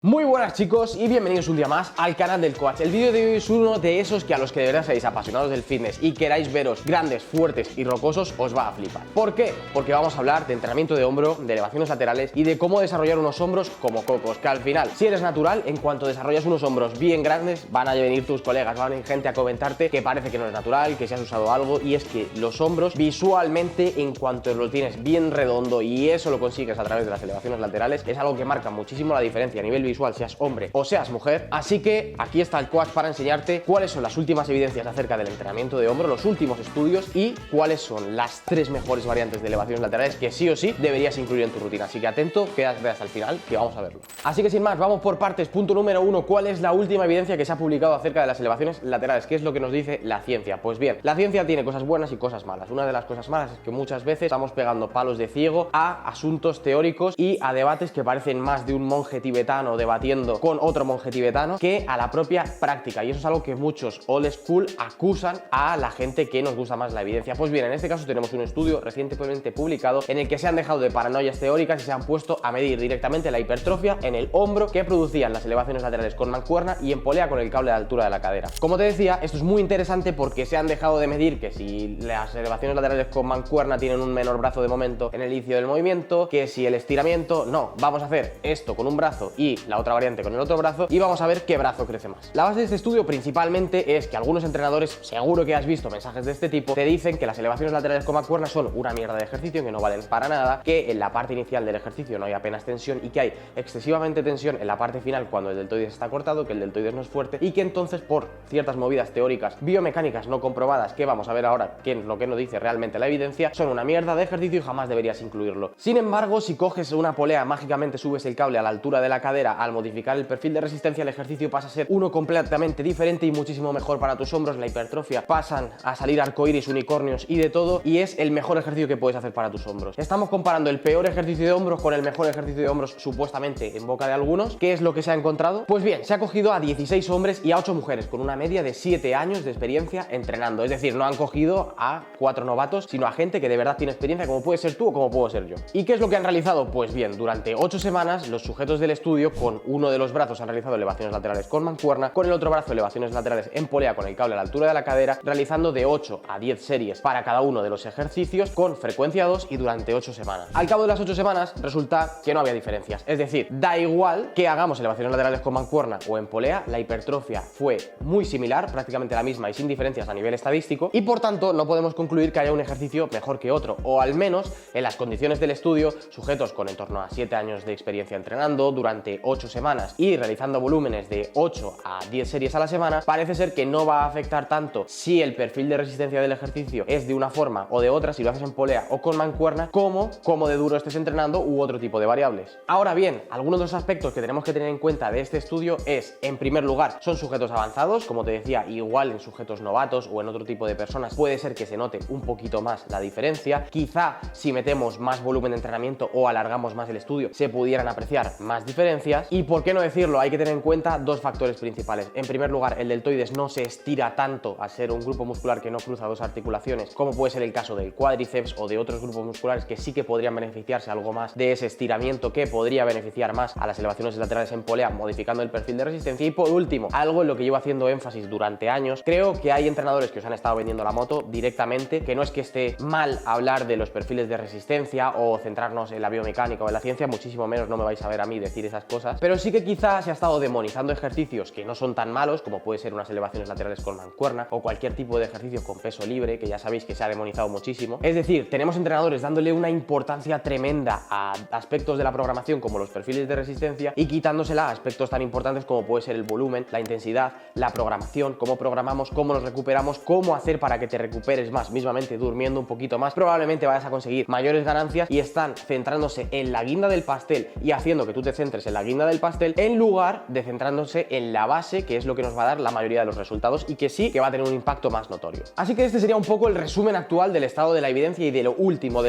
Muy buenas chicos y bienvenidos un día más al canal del Coach. El vídeo de hoy es uno de esos que a los que de verdad seáis apasionados del fitness y queráis veros grandes, fuertes y rocosos os va a flipar. ¿Por qué? Porque vamos a hablar de entrenamiento de hombro, de elevaciones laterales y de cómo desarrollar unos hombros como cocos, que al final, si eres natural, en cuanto desarrollas unos hombros bien grandes, van a venir tus colegas, van a venir gente a comentarte que parece que no es natural, que si has usado algo, y es que los hombros visualmente, en cuanto lo tienes bien redondo y eso lo consigues a través de las elevaciones laterales, es algo que marca muchísimo la diferencia a nivel visual, seas hombre o seas mujer. Así que aquí está el Coach para enseñarte cuáles son las últimas evidencias acerca del entrenamiento de hombro, los últimos estudios y cuáles son las 3 mejores variantes de elevaciones laterales que sí o sí deberías incluir en tu rutina. Así que atento, quédate hasta el final que vamos a verlo. Así que sin más, vamos por partes. Punto número 1, ¿cuál es la última evidencia que se ha publicado acerca de las elevaciones laterales? ¿Qué es lo que nos dice la ciencia? Pues bien, la ciencia tiene cosas buenas y cosas malas. Una de las cosas malas es que muchas veces estamos pegando palos de ciego a asuntos teóricos y a debates que parecen más de un monje tibetano debatiendo con otro monje tibetano que a la propia práctica, y eso es algo que muchos old school acusan a la gente que nos gusta más la evidencia. Pues bien, en este caso tenemos un estudio recientemente publicado en el que se han dejado de paranoias teóricas y se han puesto a medir directamente la hipertrofia en el hombro que producían las elevaciones laterales con mancuerna y en polea con el cable a la altura de la cadera. Como te decía, esto es muy interesante porque se han dejado de medir que si las elevaciones laterales con mancuerna tienen un menor brazo de momento en el inicio del movimiento, que si el estiramiento, no, vamos a hacer esto con un brazo y la otra variante con el otro brazo y vamos a ver qué brazo crece más. La base de este estudio principalmente es que algunos entrenadores, seguro que has visto mensajes de este tipo, te dicen que las elevaciones laterales con mancuerna son una mierda de ejercicio, que no valen para nada, que en la parte inicial del ejercicio no hay apenas tensión y que hay excesivamente tensión en la parte final cuando el deltoides está cortado, que el deltoides no es fuerte y que entonces por ciertas movidas teóricas biomecánicas no comprobadas, que vamos a ver ahora lo que nos dice realmente la evidencia, son una mierda de ejercicio y jamás deberías incluirlo. Sin embargo, si coges una polea, mágicamente subes el cable a la altura de la cadera, al modificar el perfil de resistencia, el ejercicio pasa a ser uno completamente diferente y muchísimo mejor para tus hombros. La hipertrofia pasan a salir arcoíris, unicornios y de todo, y es el mejor ejercicio que puedes hacer para tus hombros. Estamos comparando el peor ejercicio de hombros con el mejor ejercicio de hombros supuestamente en boca de algunos. ¿Qué es lo que se ha encontrado? Pues bien, se ha cogido a 16 hombres y a 8 mujeres con una media de 7 años de experiencia entrenando. Es decir, no han cogido a 4 novatos, sino a gente que de verdad tiene experiencia, como puede ser tú o como puedo ser yo. ¿Y qué es lo que han realizado? Pues bien, durante 8 semanas los sujetos del estudio con uno de los brazos han realizado elevaciones laterales con mancuerna, con el otro brazo elevaciones laterales en polea con el cable a la altura de la cadera, realizando de 8 a 10 series para cada uno de los ejercicios con frecuencia 2 y durante 8 semanas. Al cabo de las 8 semanas resulta que no había diferencias, es decir, da igual que hagamos elevaciones laterales con mancuerna o en polea, la hipertrofia fue muy similar, prácticamente la misma y sin diferencias a nivel estadístico, y por tanto no podemos concluir que haya un ejercicio mejor que otro, o al menos en las condiciones del estudio, sujetos con en torno a 7 años de experiencia entrenando durante 8 semanas y realizando volúmenes de 8 a 10 series a la semana, parece ser que no va a afectar tanto si el perfil de resistencia del ejercicio es de una forma o de otra, si lo haces en polea o con mancuerna, como de duro estés entrenando u otro tipo de variables. Ahora bien, algunos de los aspectos que tenemos que tener en cuenta de este estudio es, en primer lugar, son sujetos avanzados, como te decía, igual en sujetos novatos o en otro tipo de personas puede ser que se note un poquito más la diferencia. Quizá si metemos más volumen de entrenamiento o alargamos más el estudio se pudieran apreciar más diferencias. Y por qué no decirlo, hay que tener en cuenta dos factores principales. En primer lugar, el deltoides no se estira tanto al ser un grupo muscular que no cruza dos articulaciones, como puede ser el caso del cuádriceps o de otros grupos musculares que sí que podrían beneficiarse algo más de ese estiramiento, que podría beneficiar más a las elevaciones laterales en polea modificando el perfil de resistencia. Y por último, algo en lo que llevo haciendo énfasis durante años, creo que hay entrenadores que os han estado vendiendo la moto directamente, que no es que esté mal hablar de los perfiles de resistencia o centrarnos en la biomecánica o en la ciencia, muchísimo menos, no me vais a ver a mí decir esas cosas, pero sí que quizás se ha estado demonizando ejercicios que no son tan malos, como puede ser unas elevaciones laterales con mancuerna o cualquier tipo de ejercicio con peso libre, que ya sabéis que se ha demonizado muchísimo. Es decir, tenemos entrenadores dándole una importancia tremenda a aspectos de la programación como los perfiles de resistencia y quitándosela a aspectos tan importantes como puede ser el volumen, la intensidad, la programación, cómo programamos, cómo nos recuperamos, cómo hacer para que te recuperes más, mismamente durmiendo un poquito más, probablemente vayas a conseguir mayores ganancias, y están centrándose en la guinda del pastel y haciendo que tú te centres en la guinda del pastel en lugar de centrándose en la base, que es lo que nos va a dar la mayoría de los resultados y que sí que va a tener un impacto más notorio. Así que este sería un poco el resumen actual del estado de la evidencia y de lo último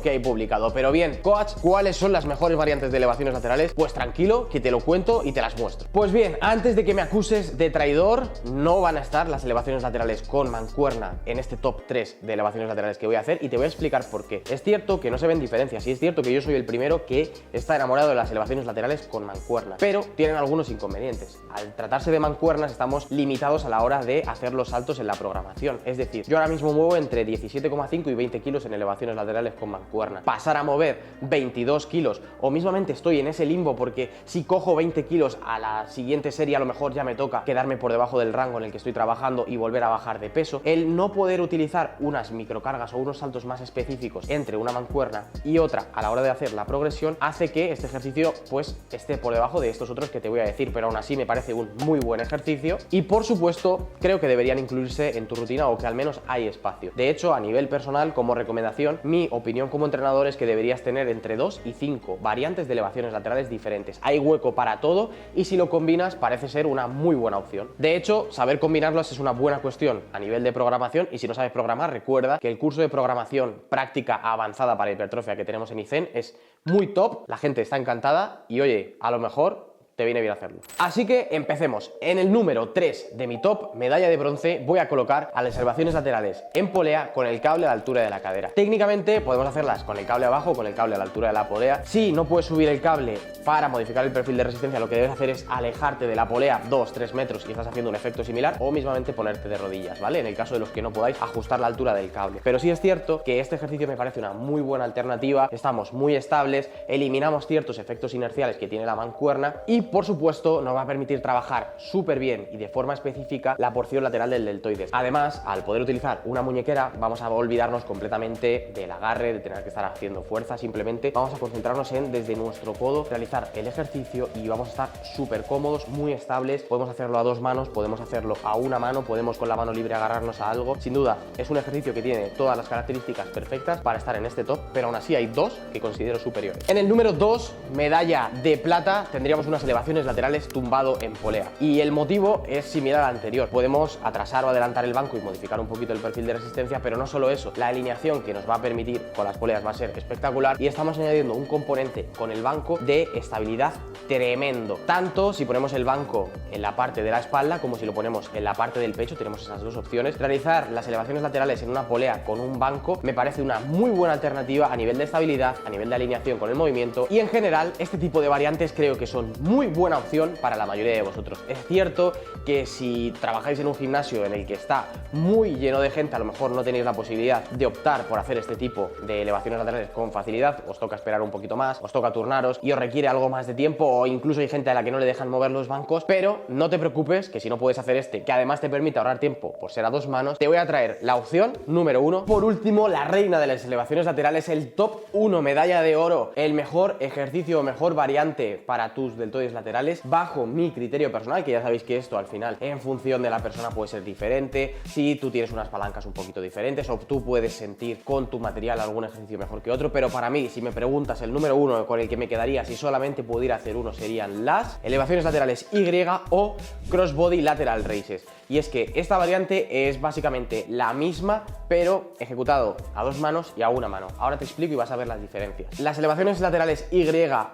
que hay publicado. Pero bien, Coach, ¿cuáles son las mejores variantes de elevaciones laterales? Pues tranquilo, que te lo cuento y te las muestro. Pues bien, antes de que me acuses de traidor, no van a estar las elevaciones laterales con mancuerna en este top 3 de elevaciones laterales que voy a hacer, y te voy a explicar por qué. Es cierto que no se ven diferencias y es cierto que yo soy el primero que está enamorado de las elevaciones laterales con mancuerna. mancuernas, pero tienen algunos inconvenientes. Al tratarse de mancuernas estamos limitados a la hora de hacer los saltos en la programación, es decir, yo ahora mismo muevo entre 17,5 y 20 kilos en elevaciones laterales con mancuerna. Pasar a mover 22 kilos o mismamente estoy en ese limbo porque si cojo 20 kilos a la siguiente serie a lo mejor ya me toca quedarme por debajo del rango en el que estoy trabajando y volver a bajar de peso. El no poder utilizar unas microcargas o unos saltos más específicos entre una mancuerna y otra a la hora de hacer la progresión hace que este ejercicio pues esté por debajo de estos otros que te voy a decir, pero aún así me parece un muy buen ejercicio y por supuesto creo que deberían incluirse en tu rutina o que al menos hay espacio. De hecho, a nivel personal, como recomendación, mi opinión como entrenador es que deberías tener entre 2 y 5 variantes de elevaciones laterales diferentes. Hay hueco para todo y si lo combinas parece ser una muy buena opción. De hecho, saber combinarlos es una buena cuestión a nivel de programación y si no sabes programar, recuerda que el curso de programación práctica avanzada para hipertrofia que tenemos en ICEN es muy top, la gente está encantada y oye, a lo mejor te viene bien hacerlo. Así que empecemos. En el número 3 de mi top, medalla de bronce, voy a colocar a las elevaciones laterales en polea con el cable a la altura de la cadera. Técnicamente podemos hacerlas con el cable abajo o con el cable a la altura de la polea. Si no puedes subir el cable para modificar el perfil de resistencia, lo que debes hacer es alejarte de la polea 2-3 metros y estás haciendo un efecto similar o mismamente ponerte de rodillas, ¿vale? En el caso de los que no podáis ajustar la altura del cable. Pero sí es cierto que este ejercicio me parece una muy buena alternativa, estamos muy estables, eliminamos ciertos efectos inerciales que tiene la mancuerna y por supuesto nos va a permitir trabajar súper bien y de forma específica la porción lateral del deltoides. Además, al poder utilizar una muñequera vamos a olvidarnos completamente del agarre, de tener que estar haciendo fuerza, simplemente vamos a concentrarnos en desde nuestro codo realizar el ejercicio y vamos a estar súper cómodos, muy estables, podemos hacerlo a 2 manos, podemos hacerlo a una mano, podemos con la mano libre agarrarnos a algo. Sin duda es un ejercicio que tiene todas las características perfectas para estar en este top, pero aún así hay 2 que considero superiores. En el número 2, medalla de plata, tendríamos unas elevaciones laterales tumbado en polea y el motivo es similar al anterior. Podemos atrasar o adelantar el banco y modificar un poquito el perfil de resistencia, pero no solo eso, la alineación que nos va a permitir con las poleas va a ser espectacular y estamos añadiendo un componente con el banco de estabilidad tremendo, tanto si ponemos el banco en la parte de la espalda como si lo ponemos en la parte del pecho. Tenemos esas dos opciones. Realizar las elevaciones laterales en una polea con un banco me parece una muy buena alternativa a nivel de estabilidad, a nivel de alineación con el movimiento y en general este tipo de variantes creo que son muy buena opción para la mayoría de vosotros. Es cierto que si trabajáis en un gimnasio en el que está muy lleno de gente, a lo mejor no tenéis la posibilidad de optar por hacer este tipo de elevaciones laterales con facilidad, os toca esperar un poquito más, os toca turnaros y os requiere algo más de tiempo o incluso hay gente a la que no le dejan mover los bancos, pero no te preocupes que si no puedes hacer este, que además te permite ahorrar tiempo por ser a 2 manos, te voy a traer la opción número 1. Por último, la reina de las elevaciones laterales, el top 1, medalla de oro, el mejor ejercicio o mejor variante para tus deltoides laterales bajo mi criterio personal, que ya sabéis que esto al final en función de la persona puede ser diferente, si tú tienes unas palancas un poquito diferentes o tú puedes sentir con tu material algún ejercicio mejor que otro, pero para mí, si me preguntas el número 1 con el que me quedaría si solamente pudiera hacer uno, serían las elevaciones laterales Y o crossbody lateral raises. Y es que esta variante es básicamente la misma, pero ejecutado a 2 manos y a una mano. Ahora te explico y vas a ver las diferencias. Las elevaciones laterales Y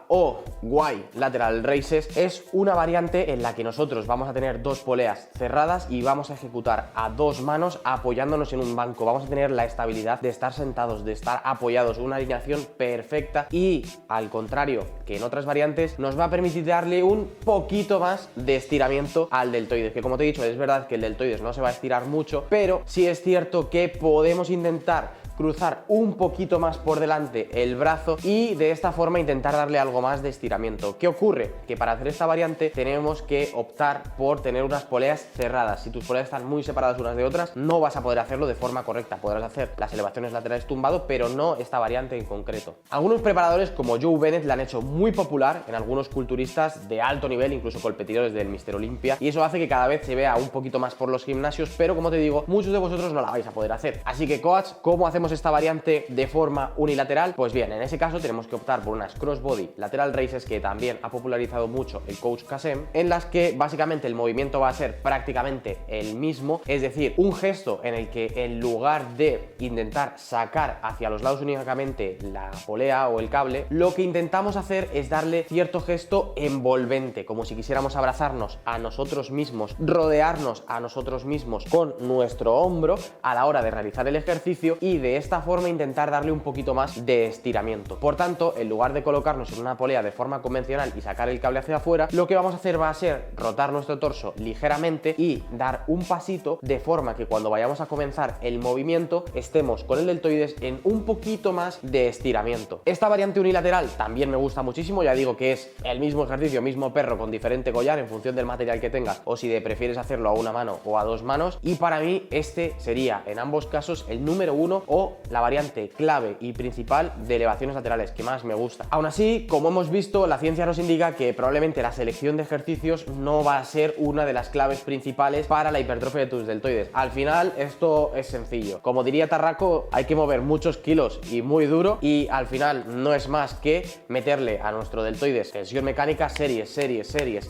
o Y lateral raises es una variante en la que nosotros vamos a tener 2 poleas cerradas y vamos a ejecutar a 2 manos apoyándonos en un banco. Vamos a tener la estabilidad de estar sentados, de estar apoyados, una alineación perfecta y al contrario que en otras variantes nos va a permitir darle un poquito más de estiramiento al deltoides, que como te he dicho es verdad que el deltoides no se va a estirar mucho, pero sí es cierto que podemos intentar cruzar un poquito más por delante el brazo y de esta forma intentar darle algo más de estiramiento. ¿Qué ocurre? Que para hacer esta variante tenemos que optar por tener unas poleas cerradas. Si tus poleas están muy separadas unas de otras, no vas a poder hacerlo de forma correcta. Podrás hacer las elevaciones laterales tumbado, pero no esta variante en concreto. Algunos preparadores como Joe Bennett la han hecho muy popular en algunos culturistas de alto nivel, incluso competidores del Mr. Olympia, y eso hace que cada vez se vea un poquito más por los gimnasios, pero como te digo, muchos de vosotros no la vais a poder hacer. Así que coach, ¿cómo hacemos esta variante de forma unilateral? Pues bien, en ese caso tenemos que optar por unas crossbody lateral raises que también ha popularizado mucho el coach Kasem, en las que básicamente el movimiento va a ser prácticamente el mismo, es decir, un gesto en el que en lugar de intentar sacar hacia los lados únicamente la polea o el cable, lo que intentamos hacer es darle cierto gesto envolvente, como si quisiéramos abrazarnos a nosotros mismos, rodearnos a nosotros mismos con nuestro hombro a la hora de realizar el ejercicio y de de esta forma intentar darle un poquito más de estiramiento. Por tanto, en lugar de colocarnos en una polea de forma convencional y sacar el cable hacia afuera, lo que vamos a hacer va a ser rotar nuestro torso ligeramente y dar un pasito de forma que cuando vayamos a comenzar el movimiento estemos con el deltoides en un poquito más de estiramiento. Esta variante unilateral también me gusta muchísimo, ya digo que es el mismo ejercicio, mismo perro con diferente collar en función del material que tengas o si prefieres hacerlo a una mano o a dos manos, y para mí este sería en ambos casos el número uno o la variante clave y principal de elevaciones laterales que más me gusta. Aún así, como hemos visto, la ciencia nos indica que probablemente la selección de ejercicios no va a ser una de las claves principales para la hipertrofia de tus deltoides. Al final esto es sencillo, como diría Tarraco, hay que mover muchos kilos y muy duro, y al final no es más que meterle a nuestro deltoides tensión mecánica, series,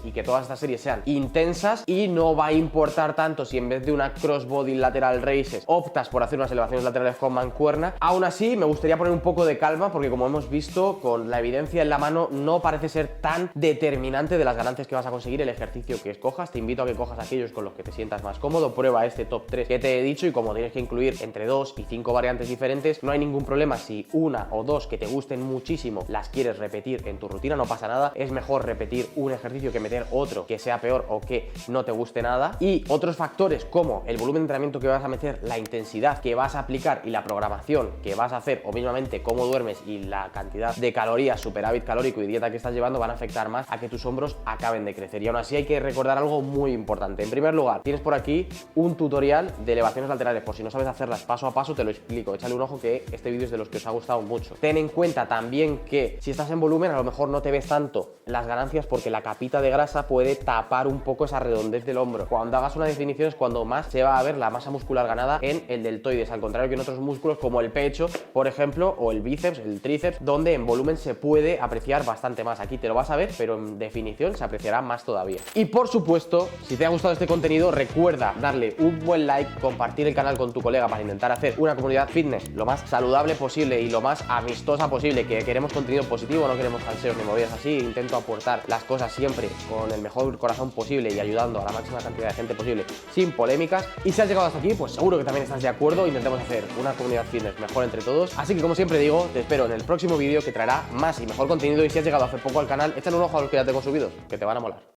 y que todas estas series sean intensas, y no va a importar tanto si en vez de una crossbody lateral raises optas por hacer unas elevaciones laterales con mancuerna. Aún así me gustaría poner un poco de calma porque, como hemos visto, con la evidencia en la mano no parece ser tan determinante de las ganancias que vas a conseguir el ejercicio que escojas. Te invito a que cojas aquellos con los que te sientas más cómodo, prueba este top 3 que te he dicho, y como tienes que incluir entre 2 y 5 variantes diferentes, no hay ningún problema si una o dos que te gusten muchísimo las quieres repetir en tu rutina, no pasa nada. Es mejor repetir un ejercicio que meter otro que sea peor o que no te guste nada. Y otros factores como el volumen de entrenamiento que vas a meter, la intensidad que vas a aplicar y la programación que vas a hacer, o mismamente cómo duermes y la cantidad de calorías, superávit calórico y dieta que estás llevando, van a afectar más a que tus hombros acaben de crecer. Y aún así hay que recordar algo muy importante. En primer lugar, tienes por aquí un tutorial de elevaciones laterales, por si no sabes hacerlas paso a paso te lo explico, échale un ojo que este vídeo es de los que os ha gustado mucho. Ten en cuenta también que si estás en volumen a lo mejor no te ves tanto las ganancias porque la capita de grasa puede tapar un poco esa redondez del hombro. Cuando hagas una definición es cuando más se va a ver la masa muscular ganada en el deltoides, al contrario que en otros músculos como el pecho, por ejemplo, o el bíceps, el tríceps, donde en volumen se puede apreciar bastante más. Aquí te lo vas a ver, pero en definición se apreciará más todavía. Y por supuesto, si te ha gustado este contenido, recuerda darle un buen like, compartir el canal con tu colega para intentar hacer una comunidad fitness lo más saludable posible y lo más amistosa posible, que queremos contenido positivo, no queremos salseos ni movidas así. Intento aportar las cosas siempre con el mejor corazón posible y ayudando a la máxima cantidad de gente posible sin polémicas. Y si has llegado hasta aquí, pues seguro que también estás de acuerdo. Intentemos hacer una comunidad fitness mejor entre todos. Así que, como siempre digo, te espero en el próximo vídeo que traerá más y mejor contenido. Y si has llegado hace poco al canal, échale un ojo a los que ya tengo subidos, que te van a molar.